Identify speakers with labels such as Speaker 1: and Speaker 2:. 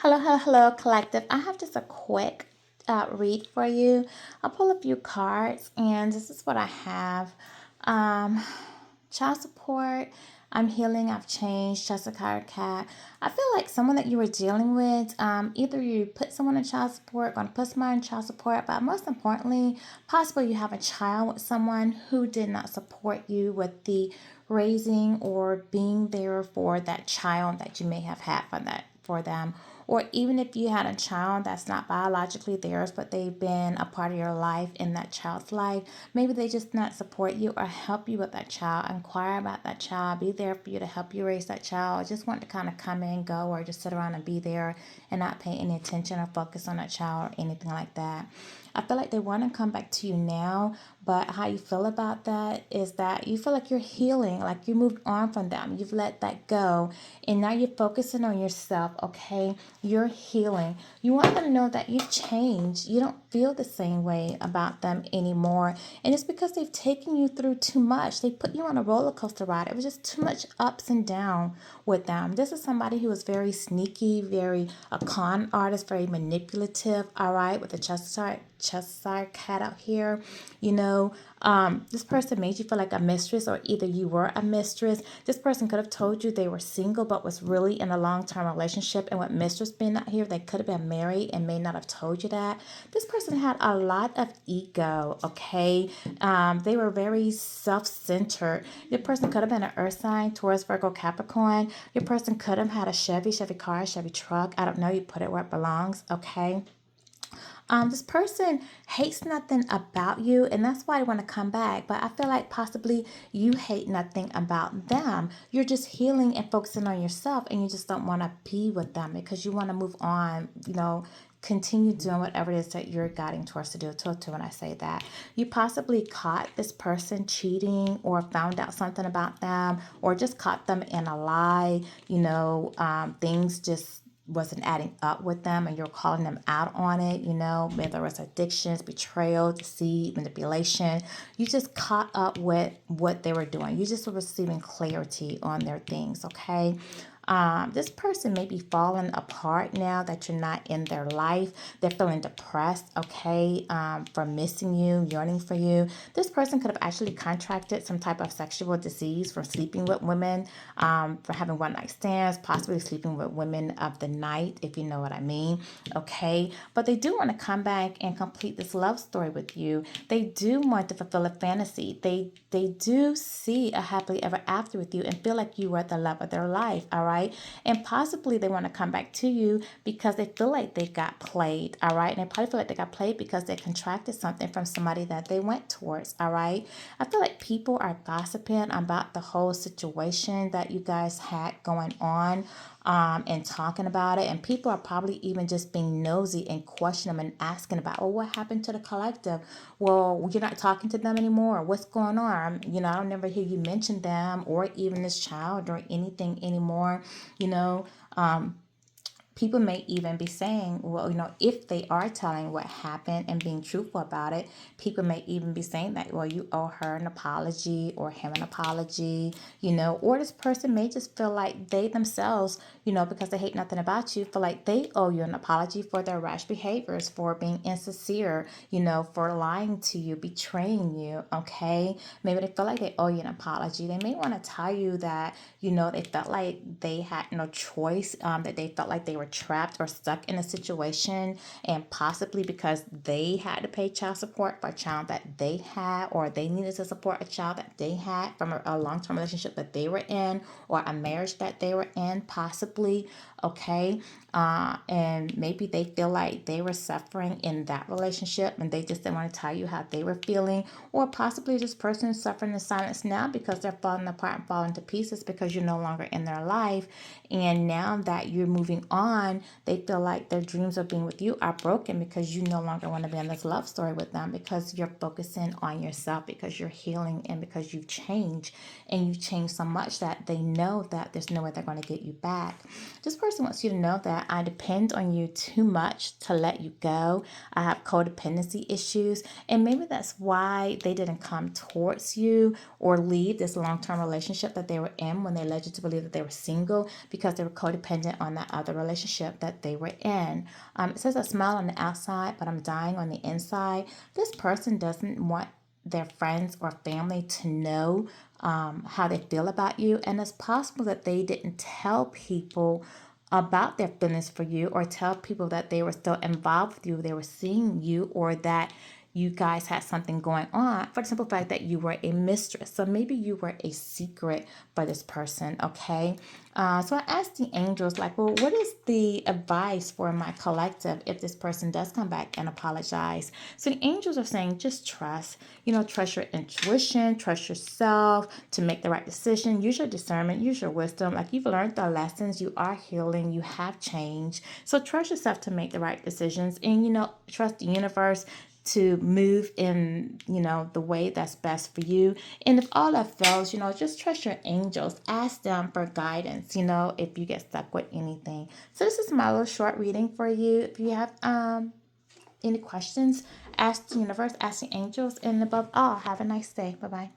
Speaker 1: Hello, hello, hello, collective. I have just a quick read for you. I'll pull a few cards, and this is what I have. Um, Child support. I'm healing. I've changed. Jessica Cat. I feel like someone that you were dealing with. Either you put someone in child support, going to put someone in child support, but most importantly, possibly you have a child with someone who did not support you with the raising or being there for that child that you may have had for them, or even if you had a child that's not biologically theirs, but they've been a part of your life in that child's life, maybe they just not support you or help you with that child, inquire about that child, be there for you to help you raise that child, or just want to kind of come in, go, or just sit around and be there and not pay any attention or focus on that child or anything like that. I feel like they want to come back to you now, but how you feel about that is that you feel like you're healing, like you moved on from them. You've let that go, and now you're focusing on yourself, okay? You're healing. You want them to know that you've changed. You don't feel the same way about them anymore. And it's because they've taken you through too much. They put you on a roller coaster ride. It was just too much ups and downs with them. This is somebody who is very sneaky, very a con artist, very manipulative, all right, with the Cheshire cat out here. This person made you feel like a mistress, or either you were a mistress. This person could have told you they were single, but was really in a long-term relationship. And with mistress being out here, they could have been married and may not have told you that. This person had a lot of ego, okay? They were very self-centered. Your person could have been an earth sign, Taurus, Virgo, Capricorn. Your person could have had a Chevy car, Chevy truck. I don't know. You put it where it belongs, okay? This person hates nothing about you, and that's why I want to come back. But I feel like possibly you hate nothing about them. You're just healing and focusing on yourself, and you just don't want to be with them because you want to move on, continue doing whatever it is that you're guiding towards to do. To when I say that, you possibly caught this person cheating or found out something about them or just caught them in a lie. Things just wasn't adding up with them and you're calling them out on it, whether it was addictions, betrayal, deceit, manipulation. You just caught up with what they were doing. You just were receiving clarity on their things, okay? This person may be falling apart now that you're not in their life. They're feeling depressed, okay, for missing you, yearning for you. This person could have actually contracted some type of sexual disease from sleeping with women, for having one night stands, possibly sleeping with women of the night, if you know what I mean, okay? But they do want to come back and complete this love story with you. They do want to fulfill a fantasy. They do see a happily ever after with you and feel like you were the love of their life, all right? And possibly they want to come back to you because they feel like they got played, all right? And they probably feel like they got played because they contracted something from somebody that they went towards, all right? I feel like people are gossiping about the whole situation that you guys had going on, and talking about it. And people are probably even just being nosy and questioning them and asking about, well, what happened to the collective? Well, you're not talking to them anymore. What's going on? I don't never hear you mention them or even this child or anything anymore. you know um People may even be saying, well, if they are telling what happened and being truthful about it, people may even be saying that, well, you owe her an apology or him an apology, or this person may just feel like they themselves, because they hate nothing about you, feel like they owe you an apology for their rash behaviors, for being insincere, for lying to you, betraying you, okay? Maybe they feel like they owe you an apology. They may want to tell you that, they felt like they had no choice, that they felt like they were trapped or stuck in a situation, and possibly because they had to pay child support for a child that they had, or they needed to support a child that they had from a long-term relationship that they were in, or a marriage that they were in, possibly, okay? And maybe they feel like they were suffering in that relationship and they just didn't want to tell you how they were feeling, or possibly this person is suffering in silence now because they're falling apart and falling to pieces because you're no longer in their life. And now that you're moving on, they feel like their dreams of being with you are broken because you no longer want to be in this love story with them, because you're focusing on yourself, because you're healing, and because you've changed. And you've changed so much that they know that there's no way they're going to get you back. This person wants you to know that I depend on you too much to let you go. I have codependency issues, and maybe that's why they didn't come towards you or leave this long-term relationship that they were in when they led you to believe that they were single, because they were codependent on that other relationship that they were in. It says I smile on the outside, but I'm dying on the inside. This person doesn't want their friends or family to know how they feel about you. And it's possible that they didn't tell people about their feelings for you, or tell people that they were still involved with you, they were seeing you, or that you guys had something going on, for the simple fact that you were a mistress. So maybe you were a secret for this person, okay? So I asked the angels, like, well, what is the advice for my collective if this person does come back and apologize? So the angels are saying, just trust, trust your intuition, trust yourself to make the right decision, use your discernment, use your wisdom. Like, you've learned the lessons, you are healing, you have changed. So trust yourself to make the right decisions, and, trust the universe to move in, the way that's best for you. And if all that fails, just trust your angels. Ask them for guidance, if you get stuck with anything. So this is my little short reading for you. If you have any questions, ask the universe, ask the angels, and above all, have a nice day. Bye-bye.